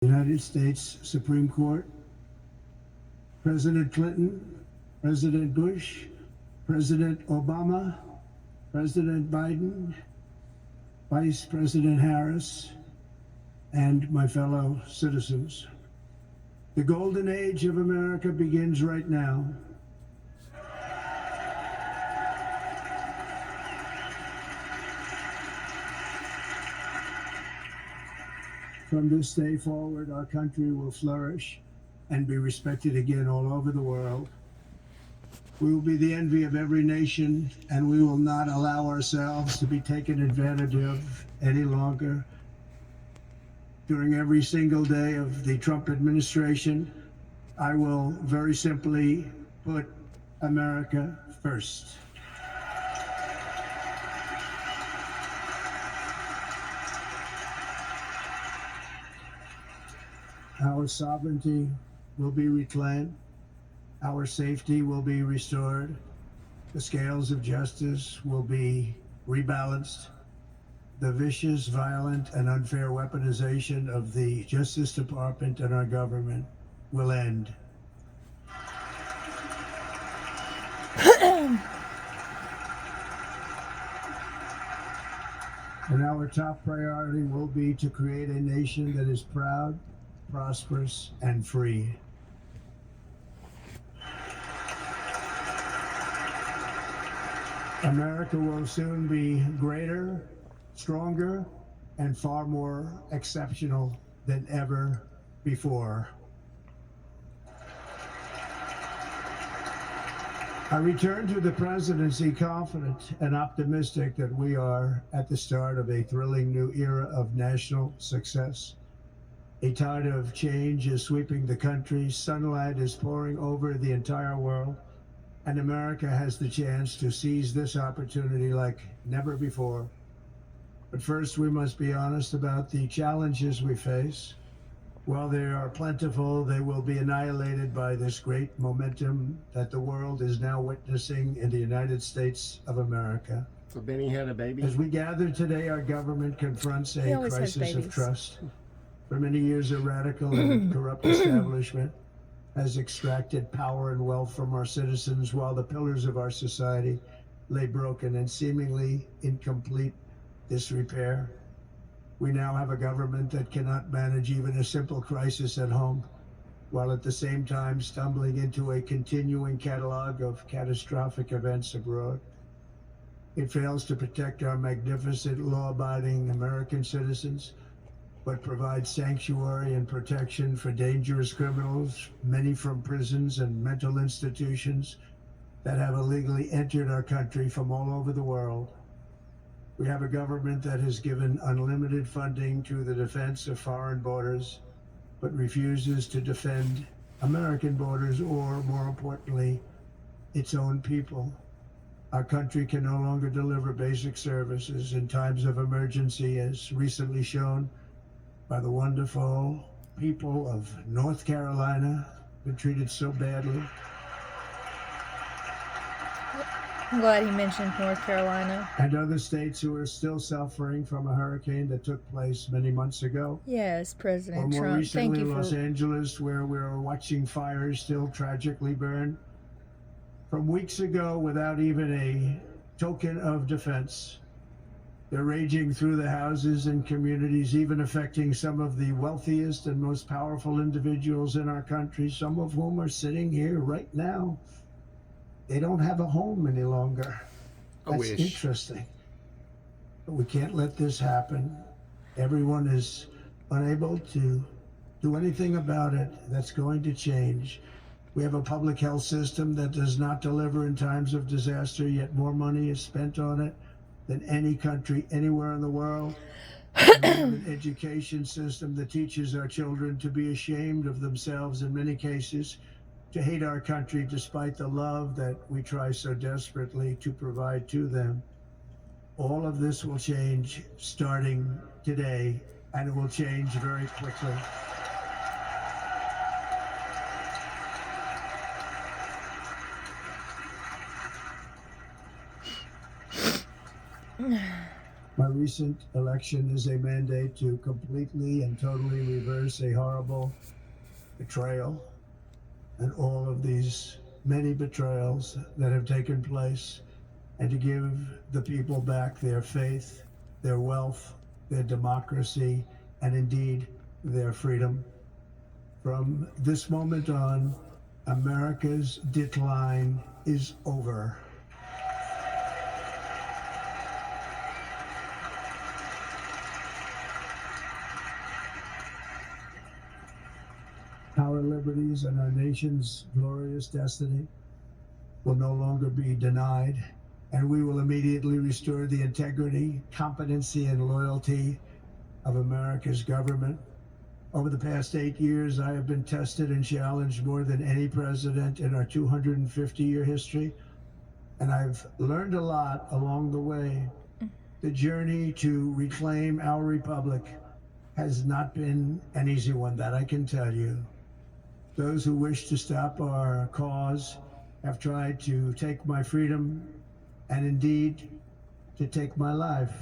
United States Supreme Court, President Clinton, President Bush, President Obama, President Biden, Vice President Harris, and my fellow citizens. The golden age of America begins right now. From this day forward, our country will flourish and be respected again all over the world. We will be the envy of every nation, and we will not allow ourselves to be taken advantage of any longer. During every single day of the Trump administration, I will very simply put America first. Our sovereignty will be reclaimed. Our safety will be restored. The scales of justice will be rebalanced. The vicious, violent, and unfair weaponization of the Justice Department and our government will end. And our top priority will be to create a nation that is proud, prosperous, and free. America will soon be greater, stronger, and far more exceptional than ever before. I return to the presidency confident and optimistic that we are at the start of a thrilling new era of national success. A tide of change is sweeping the country, sunlight is pouring over the entire world, and America has the chance to seize this opportunity like never before. But first, we must be honest about the challenges we face. While they are plentiful, they will be annihilated by this great momentum that the world is now witnessing in the United States of America. So Benny had a baby? As we gather today, our government confronts a crisis of trust. For many years, a radical and corrupt establishment has extracted power and wealth from our citizens while the pillars of our society lay broken and seemingly in complete disrepair. We now have a government that cannot manage even a simple crisis at home, while at the same time stumbling into a continuing catalog of catastrophic events abroad. It fails to protect our magnificent, law-abiding American citizens, but provides sanctuary and protection for dangerous criminals, many from prisons and mental institutions that have illegally entered our country from all over the world. We have a government that has given unlimited funding to the defense of foreign borders, but refuses to defend American borders or, more importantly, its own people. Our country can no longer deliver basic services in times of emergency, as recently shown by the wonderful people of North Carolina, been treated so badly. I'm glad he mentioned North Carolina. And other states who are still suffering from a hurricane that took place many months ago. Yes, President or more Trump. recently, Thank you Los for... Angeles, where we're watching fires still tragically burn. From weeks ago, without even a token of defense, they're raging through the houses and communities, even affecting some of the wealthiest and most powerful individuals in our country, some of whom are sitting here right now. They don't have a home any longer. That's interesting. But we can't let this happen. Everyone is unable to do anything about it. That's going to change. We have a public health system that does not deliver in times of disaster, yet more money is spent on it than any country anywhere in the world. We have an education system that teaches our children to be ashamed of themselves in many cases, to hate our country despite the love that we try so desperately to provide to them. All of this will change starting today, and it will change very quickly. My recent election is a mandate to completely and totally reverse a horrible betrayal and all of these many betrayals that have taken place, and to give the people back their faith, their wealth, their democracy, and indeed their freedom. From this moment on, America's decline is over. Our liberties and our nation's glorious destiny will no longer be denied, and we will immediately restore the integrity, competency, and loyalty of America's government. Over the past 8 years, I have been tested and challenged more than any president in our 250-year history, and I've learned a lot along the way. The journey to reclaim our republic has not been an easy one, that I can tell you. Those who wish to stop our cause have tried to take my freedom and indeed to take my life.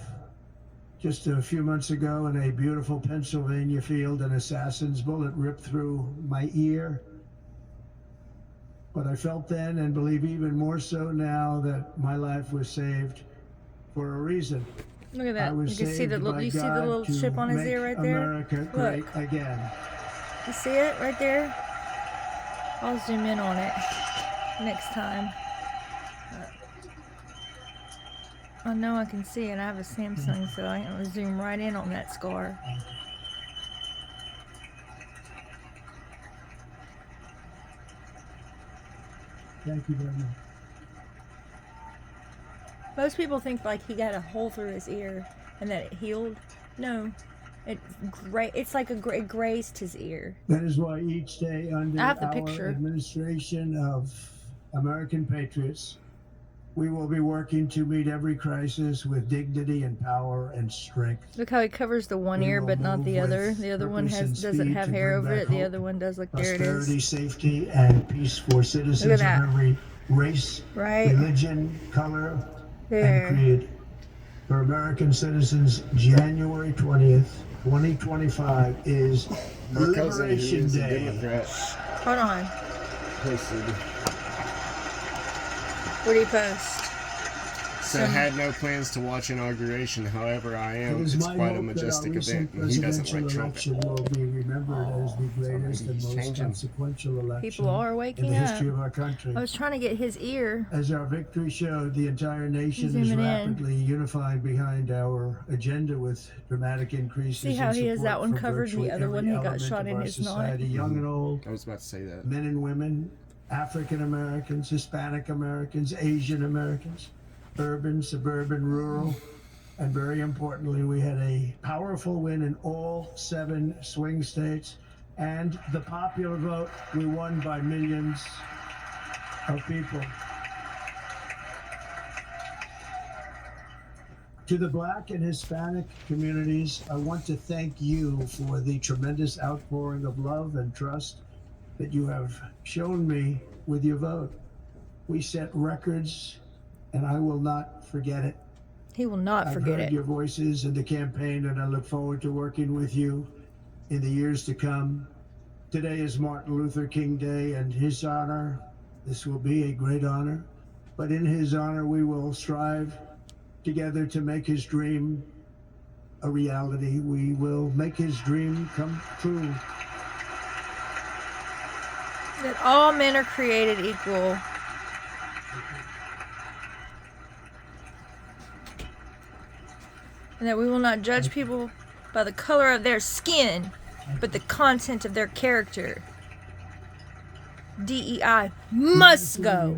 Just a few months ago in a beautiful Pennsylvania field, an assassin's bullet ripped through my ear. But I felt then, and believe even more so now, that my life was saved for a reason. Look at that. I was You can see the saved little, by you see the God little to chip on his make ear right there? America great Look. again. You see it right there? I'll zoom in on it next time. I know I can see it. I have a Samsung, so I can zoom right in on that scar. Thank you very much. Most people think like he got a hole through his ear and that it healed. No, it's like it grazed his ear. That is why each day under I have the our picture. administration of American patriots, we will be working to meet every crisis with dignity and power and strength. Look how he covers the one We ear, will but not the move other. with The other one purpose and doesn't speed have to hair bring over back it. The hope, other one does. Look, there it prosperity, is. safety, and peace for citizens of that. every race, Right religion, color, there. and creed. For American citizens, January 20th, 2025 is My cousin, who Liberation is a Day. Democrat, Hold on. posted, What do you post? so had no plans to watch inauguration. However, I am. It is It's my quite a hope that our majestic recent event, and he doesn't presidential like Trump at election all. will be remembered as the greatest maybe and he's most changing. consequential election People are in waking the up. history of our country. I was trying to get his ear. As our victory showed, the entire nation Zoom is it in. rapidly unifying behind our agenda with dramatic increases See how in he has support that one from covered, the virtually other one every he got element shot of in our is not. society, young and old, I was about to say that. men and women, African Americans, Hispanic Americans, Asian Americans, urban, suburban, rural, and very importantly, we had a powerful win in all 7 swing states, and the popular vote, we won by millions of people. To the Black and Hispanic communities, I want to thank you for the tremendous outpouring of love and trust that you have shown me with your vote. We set records, and I will not forget it. He will not I've forget heard it. your voices in the campaign, and I look forward to working with you in the years to come. Today is Martin Luther King Day, and his honor, this will be a great honor, but in his honor, we will strive together to make his dream a reality. We will make his dream come true. That all men are created equal. And that we will not judge people by the color of their skin, but the content of their character. DEI must go.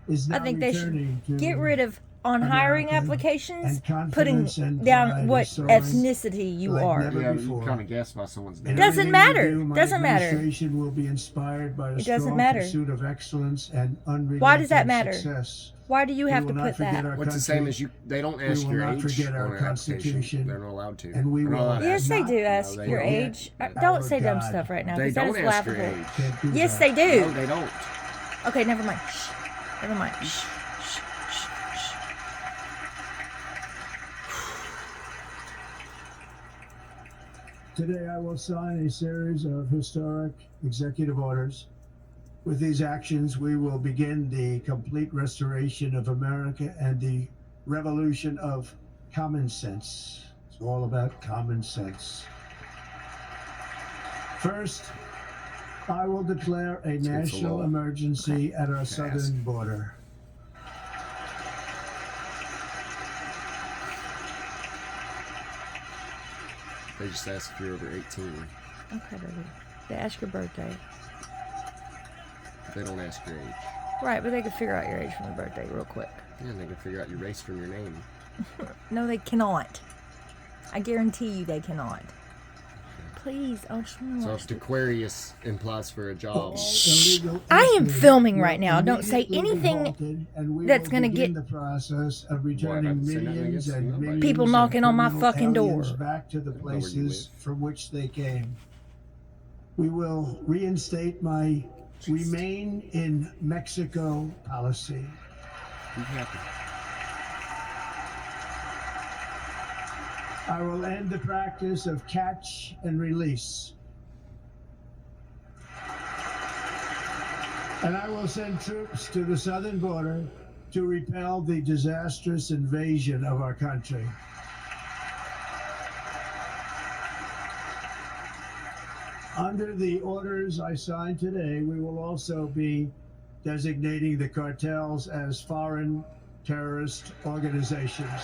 Is I now think they returning should to get rid of on hiring American applications, and putting confidence and down pride what is soaring ethnicity you like are. never Yeah, you before. kind of guessed by someone's In name. Doesn't everything matter. we do, my Doesn't matter. administration will be inspired by a It doesn't strong matter. pursuit of excellence and unrelenting Why does that matter? success. Why do you We have will to not put forget that? our What's the country, same as you? They don't ask will your not age forget our on an Constitution, application. They're not allowed to. and we They're not will allowed to Yes, ask. they do not- ask No, they your don't. age. Our Don't say dumb God. stuff right now, They because that don't is ask your laughable. age. Can't do Yes, that. they do. No, they don't. Okay, never mind. Shh. Never mind. Shh. Shh. Shh. Shh. Today I will sign a series of historic executive orders. With these actions, we will begin the complete restoration of America and the revolution of common sense. It's all about common sense. First, I will declare a national emergency at our southern border. They just ask if you're over 18. Okay, baby. They ask your birthday. They don't ask your age. Right, but they can figure out your age from your birthday real quick. Yeah, and they can figure out your race from your name. No, they cannot. I guarantee you they cannot. Please, I just want to So watch if Aquarius implies for a job, I am filming right now. Don't say anything that's gonna get the process of returning Say nothing millions against and nobody. millions people of knocking on my criminal fucking door. aliens back to the Know where you places live. from which they came. We will reinstate my remain in Mexico policy. be happy. I will end the practice of catch and release. And I will send troops to the southern border to repel the disastrous invasion of our country. Under the orders I signed today, we will also be designating the cartels as foreign terrorist organizations.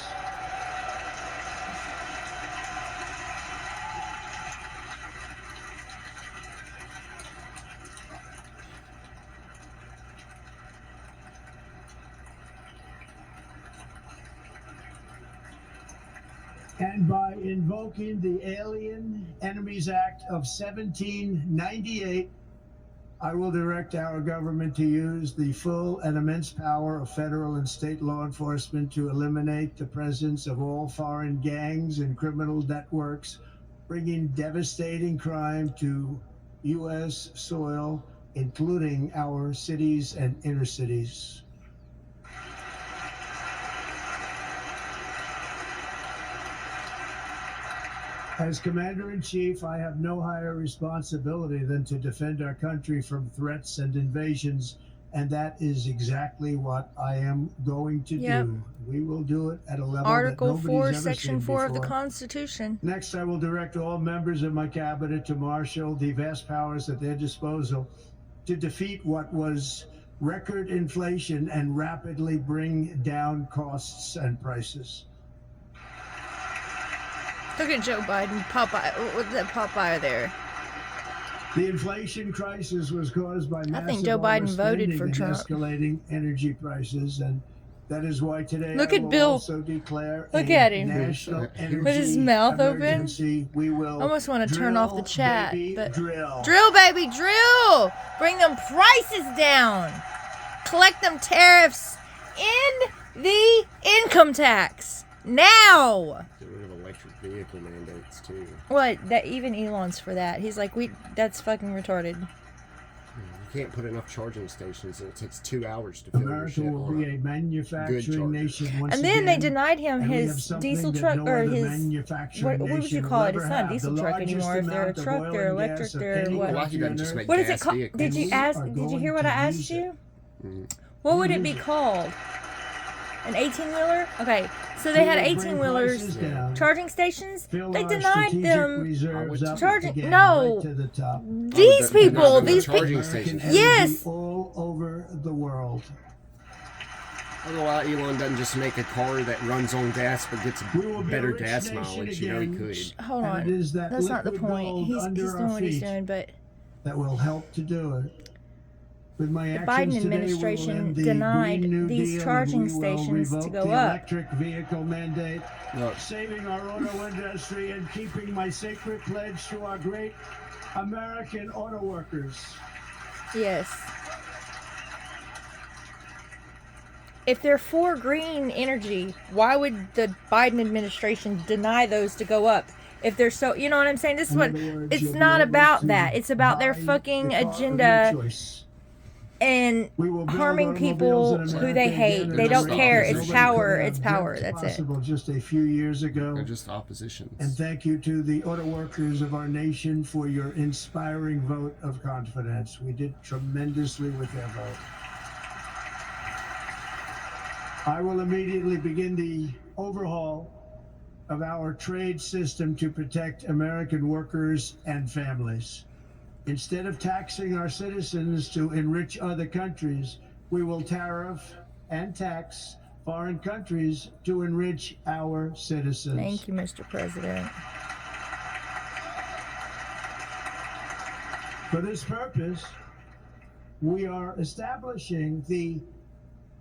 And by invoking the Alien Enemies Act of 1798, I will direct our government to use the full and immense power of federal and state law enforcement to eliminate the presence of all foreign gangs and criminal networks, bringing devastating crime to U.S. soil, including our cities and inner cities. As Commander-in-Chief, I have no higher responsibility than to defend our country from threats and invasions, and that is exactly what I am going to do. We will do it at a level Article that 4, nobody's ever Section seen 4 of the before. Constitution. Next, I will direct all members of my cabinet to marshal the vast powers at their disposal to defeat what was record inflation and rapidly bring down costs and prices. Look at Joe Biden, Popeye. What's that Popeye there? The inflation crisis was caused by massive think Joe Biden voted overspending for and Trump. escalating energy prices, and that is why today Look I at will Bill. also declare Look a at him. national energy With his mouth open. emergency. We will I almost want to turn off the drill, chat, baby, but drill. drill, baby, drill! Bring them prices down. Collect them tariffs in the income tax now. Get rid of electric vehicle mandates too. What? That even Elon's for that. He's like, that's fucking retarded. You can't put enough charging stations, and it takes 2 hours to fill your America shit will on be a a good manufacturing charger. nation once And then they again, denied him and we have his something diesel that truck no or other his manufacturing what would you nation call will it? It's ever not have. diesel The truck largest anymore. If they're a amount of truck, oil they're and electric, gas of they're any what? Why can't I just country make What is it gas called? vehicles? Did you We ask? are Did you going hear what to I asked use you? Mm. What would it be called? An 18-wheeler? Okay, so they had 18-wheelers charging stations. They denied them charging. No, these they're people, not these charging people. stations. Yes. all over the world. I don't know why Elon doesn't just make a car that runs on gas but gets We will be a better rich gas nation mileage. You know he again. could. Hold And on. it is that That's not the liquid point. gold He's under doing our what he's feet doing, but that will help to do it. With my the actions Biden today, we will administration end the denied Green New these Deal, and charging we will stations to revoke go the up. electric vehicle mandate, Look, saving our auto industry and keeping my sacred pledge to our great American auto workers. Yes. If they're for green energy, why would the Biden administration deny those to go up? If they're so, you know what I'm saying? This is what, In other words, it's you'll be not able about to that. It's about their buy fucking the car of your agenda. choice. and We will build harming automobiles people in who America they hate. again They at don't a care. rate It's nobody power. could It's have power. dreamt That's it. possible just a few years ago. They're just oppositions. And thank you to the auto workers of our nation for your inspiring vote of confidence. We did tremendously with their vote. I will immediately begin the overhaul of our trade system to protect American workers and families. Instead of taxing our citizens to enrich other countries, we will tariff and tax foreign countries to enrich our citizens. Thank you, Mr. President. For this purpose, we are establishing the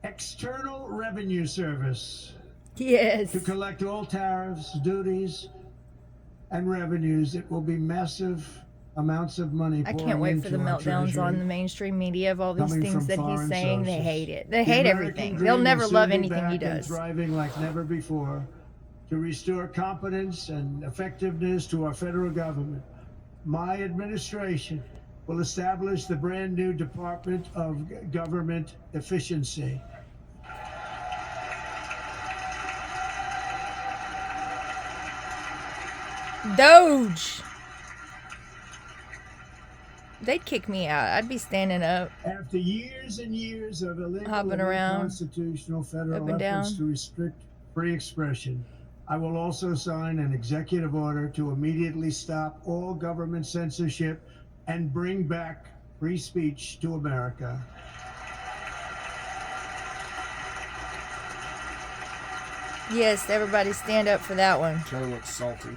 External Revenue Service Yes. to collect all tariffs, duties, and revenues. It will be massive amounts of money. I can't wait for the meltdowns on the mainstream media of all these things that he's saying. They hate it. They hate everything. They'll never love anything he does. Thriving like never before to restore competence and effectiveness to our federal government. My administration will establish the brand new Department of Government Efficiency. Doge. They'd kick me out. I'd be standing up. After years and years of illegal hopping and around, unconstitutional federal up and efforts down to restrict free expression, I will also sign an executive order to immediately stop all government censorship and bring back free speech to America. Yes, everybody stand up for that one. Joe looks salty.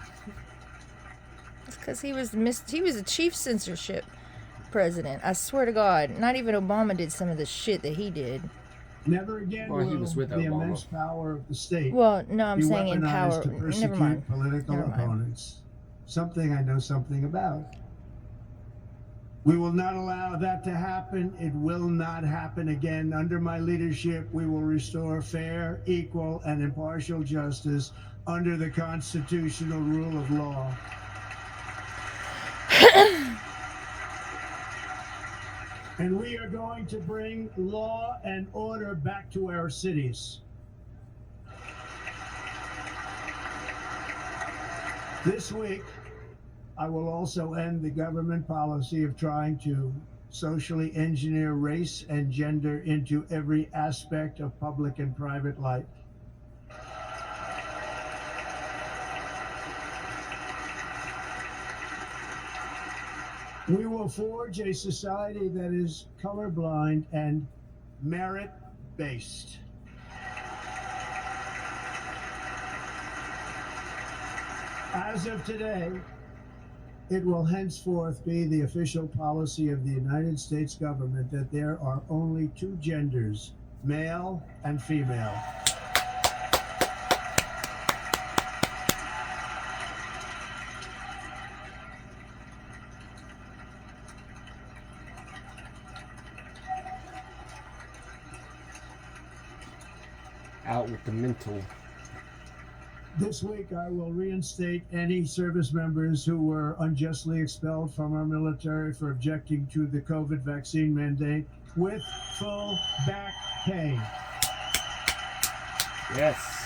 It's because he was a chief censorship president. I swear to God, not even Obama did some of the shit that he did. Never again Well, he will was with the Obama. immense power of the state Well, no, I'm be saying in weaponized power. to persecute Never mind. political Never mind. opponents. Something I know something about. We will not allow that to happen. It will not happen again. Under my leadership, we will restore fair, equal, and impartial justice under the constitutional rule of law. And we are going to bring law and order back to our cities. This week, I will also end the government policy of trying to socially engineer race and gender into every aspect of public and private life. We will forge a society that is colorblind and merit-based. As of today, it will henceforth be the official policy of the United States government that there are only two genders, male and female. Out with the mental. This week, I will reinstate any service members who were unjustly expelled from our military for objecting to the COVID vaccine mandate with full back pay. Yes.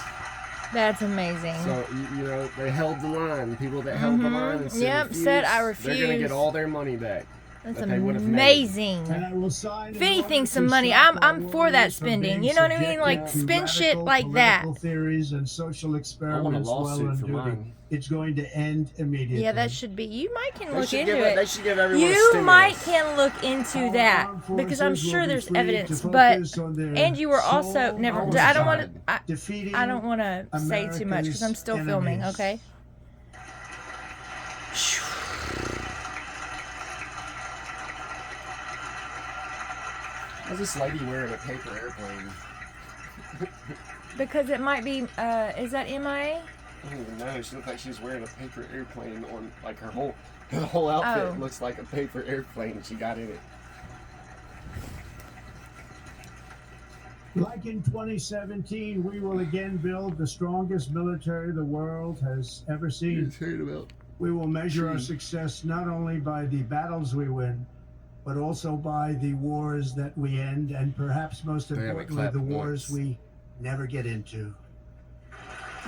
That's amazing. So, you know, they held the line. People that held the line and said, Yep, refuse, said, "I they're going to refuse." get all their money back. That's that they would have made. amazing. And I will sign If anything, some money. I'm for that spending. You know what I mean? Like, spend shit like that. Theories and social I want a experiments while lawsuit on for duty. mine. It's going to end immediately. Yeah, that should be. You might can They look should into give it. They should give everyone a You stimulus. might can look into Our that armed because I'm forces sure will be there's free to evidence. But focus on their and you were also sole never. almost I don't want died. to. defeating I don't want to say too much because I'm still filming. America's Okay. How's this lady wearing a paper airplane? Because it might be. Is that MIA? I don't even know. She looked like she's wearing a paper airplane on, like her whole outfit Oh. looks like a paper airplane she got in it. Like in 2017, we will again build the strongest military the world has ever seen. Heard about. We will measure our success not only by the battles we win, but also by the wars that we end, and perhaps most importantly, the wars we never get into.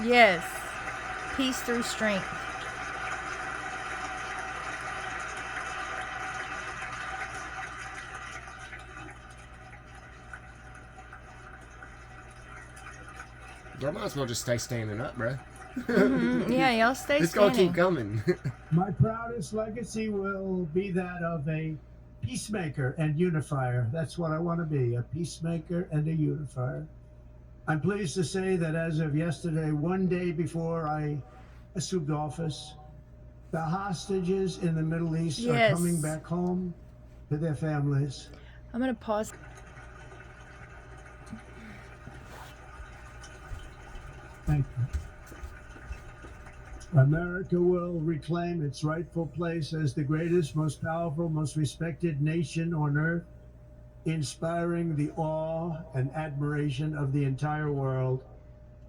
Yes. Peace through strength. Y'all might as well just stay standing up, bro. Yeah, y'all stay it's standing. It's gonna keep coming. My proudest legacy will be that of a peacemaker and unifier. That's what I want to be, a peacemaker and a unifier. I'm pleased to say that as of yesterday, one day before I assumed office, the hostages in the Middle East are coming back home to their families. I'm going to pause. Thank you. America will reclaim its rightful place as the greatest, most powerful, most respected nation on earth, inspiring the awe and admiration of the entire world.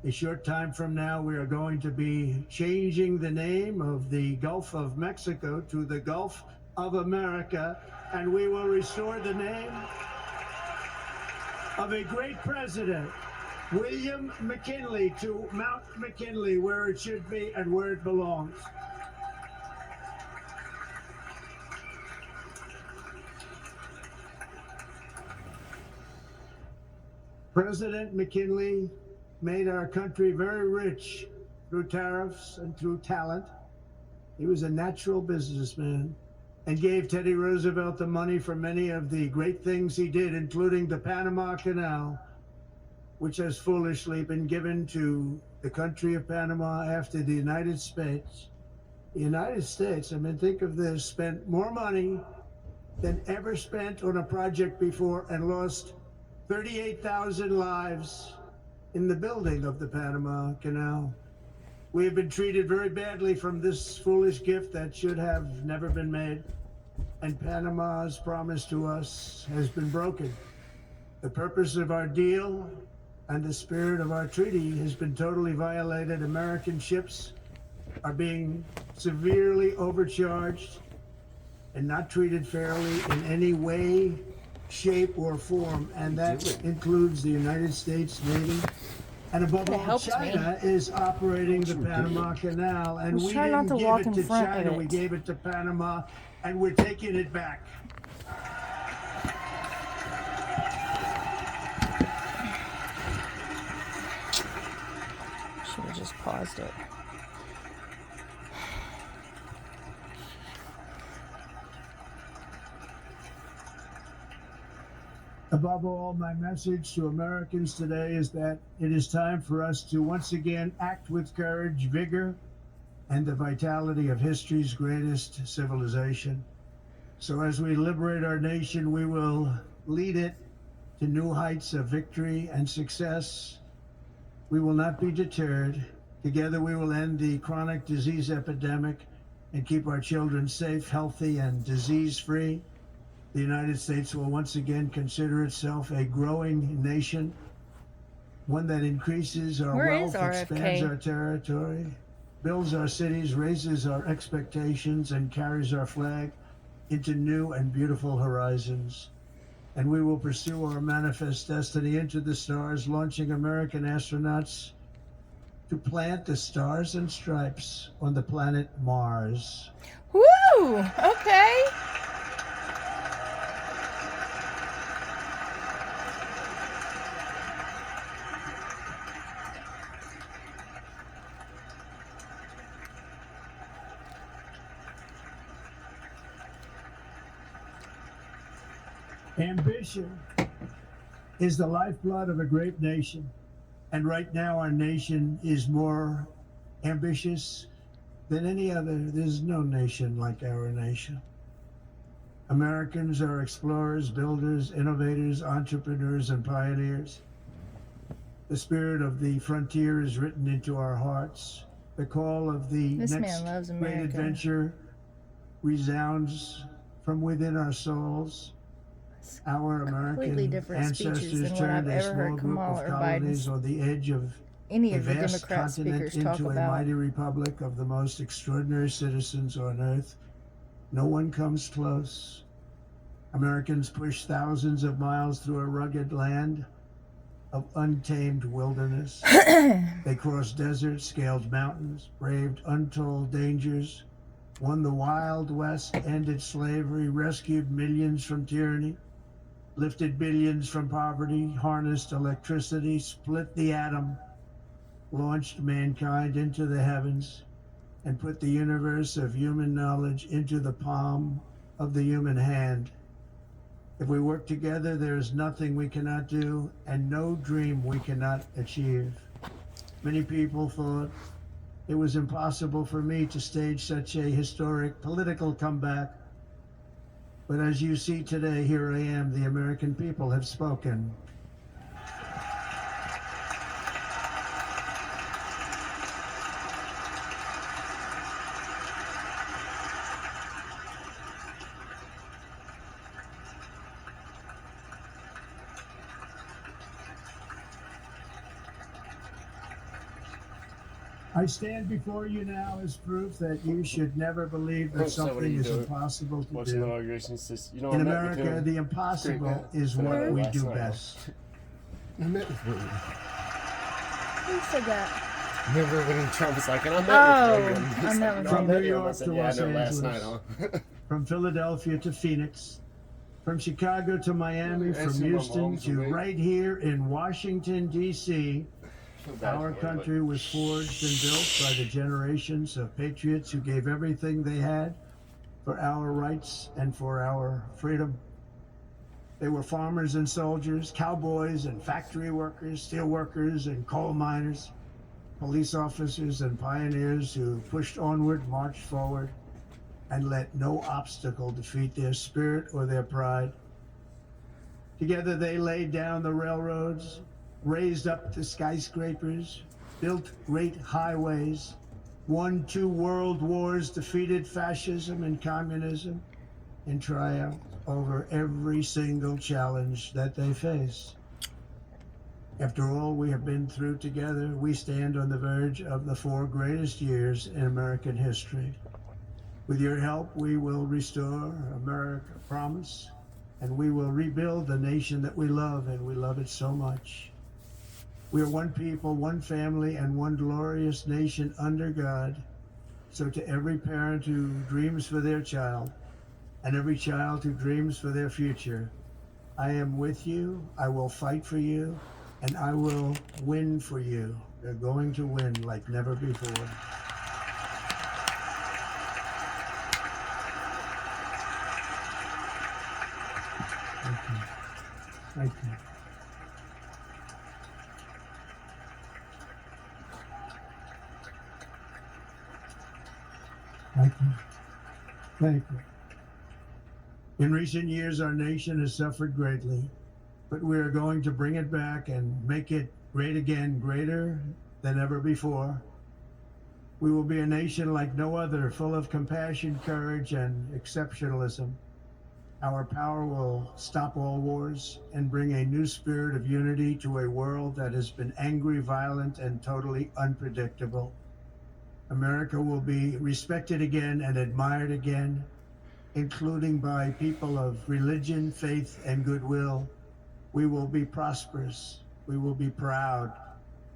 A short time from now, we are going to be changing the name of the Gulf of Mexico to the Gulf of America, and we will restore the name of a great president, William McKinley, to Mount McKinley, where it should be and where it belongs. President McKinley made our country very rich through tariffs and through talent. He was a natural businessman and gave Teddy Roosevelt the money for many of the great things he did, including the Panama Canal, which has foolishly been given to the country of Panama after the United States. The United States, I mean, think of this, spent more money than ever spent on a project before and lost 38,000 lives in the building of the Panama Canal. We have been treated very badly from this foolish gift that should have never been made, and Panama's promise to us has been broken. The purpose of our deal and the spirit of our treaty has been totally violated. American ships are being severely overcharged and not treated fairly in any way, shape, or form, and that includes the United States Navy. And above all, China is operating the Panama Canal, and we didn't give it to China, we gave it to Panama, and we're taking it back. Should have just paused it. Above all, my message to Americans today is that it is time for us to once again act with courage, vigor, and the vitality of history's greatest civilization. So as we liberate our nation, we will lead it to new heights of victory and success. We will not be deterred. Together we will end the chronic disease epidemic and keep our children safe, healthy, and disease-free. The United States will once again consider itself a growing nation, one that increases our wealth, expands our territory, builds our cities, raises our expectations, and carries our flag into new and beautiful horizons. And we will pursue our manifest destiny into the stars, launching American astronauts to plant the stars and stripes on the planet Mars. Woo! Okay. Ambition is the lifeblood of a great nation. And right now our nation is more ambitious than any other. There's no nation like our nation. Americans are explorers, builders, innovators, entrepreneurs, and pioneers. The spirit of the frontier is written into our hearts. The call of the next great adventure resounds from within our souls. Our American ancestors turned a small group of colonies on the edge of a vast continent into a mighty republic of the most extraordinary citizens on earth. No one comes close. Americans pushed thousands of miles through a rugged land of untamed wilderness. They crossed deserts, scaled mountains, braved untold dangers, won the Wild West, ended slavery, rescued millions from tyranny, lifted billions from poverty, harnessed electricity, split the atom, launched mankind into the heavens, and put the universe of human knowledge into the palm of the human hand. If we work together, there is nothing we cannot do and no dream we cannot achieve. Many people thought it was impossible for me to stage such a historic political comeback. But as you see today, here I am. The American people have spoken. I stand before you now as proof that you should never believe that something is impossible to Watching do. the inauguration, you know, In America, the impossible is what we do best. I met with William. Who said that? Remember when Trump was like, and I met with William. I met with From William. New York to Los last night, Angeles, huh? from Philadelphia to Phoenix, from Chicago to Miami, from Houston to right here in Washington, D.C., our country was forged and built by the generations of patriots who gave everything they had for our rights and for our freedom. They were farmers and soldiers, cowboys and factory workers, steel workers and coal miners, police officers and pioneers who pushed onward, marched forward, and let no obstacle defeat their spirit or their pride. Together they laid down the railroads, raised up the skyscrapers, built great highways, won 2 world wars, defeated fascism and communism, and triumphed over every single challenge that they faced. After all we have been through together, we stand on the verge of the 4 greatest years in American history. With your help, we will restore America, promise, and we will rebuild the nation that we love, and we love it so much. We are one people, one family, and one glorious nation under God. So to every parent who dreams for their child, and every child who dreams for their future, I am with you, I will fight for you, and I will win for you. They're going to win like never before. Thank you. Thank you. Thank you. Thank you. In recent years, our nation has suffered greatly, but we are going to bring it back and make it great again, greater than ever before. We will be a nation like no other, full of compassion, courage, and exceptionalism. Our power will stop all wars and bring a new spirit of unity to a world that has been angry, violent, and totally unpredictable. America will be respected again and admired again, including by people of religion, faith, and goodwill. We will be prosperous. We will be proud.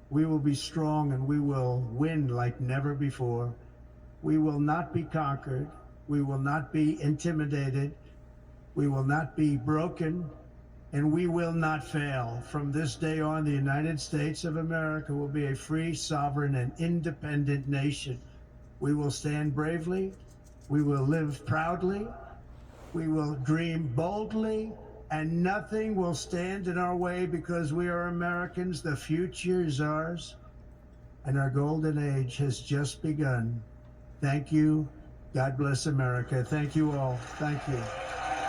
We will be strong, and we will win like never before. We will not be conquered. We will not be intimidated. We will not be broken, and we will not fail. From this day on, the United States of America will be a free, sovereign, and independent nation. We will stand bravely. We will live proudly. We will dream boldly, and nothing will stand in our way because we are Americans. The future is ours, and our golden age has just begun. Thank you. God bless America. Thank you all. Thank you.